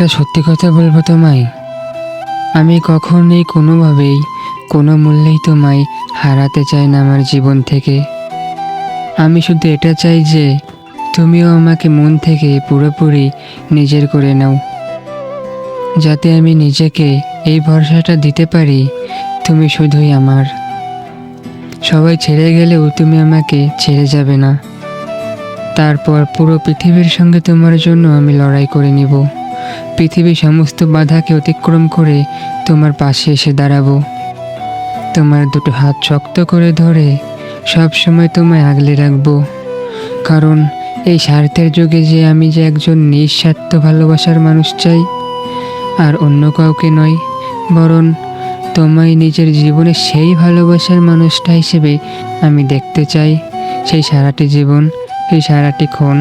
একটা সত্যি কথা বলবো তোমায়, আমি কখনোই কোনোভাবেই কোনো মূল্যেই তোমায় হারাতে চাই না আমার জীবন থেকে। আমি শুধু এটা চাই যে তুমিও আমাকে মন থেকে পুরোপুরি নিজের করে নাও, যাতে আমি নিজেকে এই ভরসাটা দিতে পারি তুমি শুধুই আমার। সবাই ছেড়ে গেলেও তুমি আমাকে ছেড়ে যাবে না। তারপর পুরো পৃথিবীর সঙ্গে তোমার জন্য আমি লড়াই করে নিব। পৃথিবীর সমস্ত বাধাকে অতিক্রম করে তোমার পাশে এসে দাঁড়াবো। তোমার দুটো হাত শক্ত করে ধরে সব সময় তোমায় আগলে রাখবো। কারণ এই স্বার্থের যুগে যে আমি যে একজন নিঃস্বার্থ ভালোবাসার মানুষ চাই, আর অন্য কাউকে নয়, বরং তোমায় নিজের জীবনের সেই ভালোবাসার মানুষটা হিসেবে আমি দেখতে চাই। সেই সারাটি জীবন, সেই সারাটি ক্ষণ।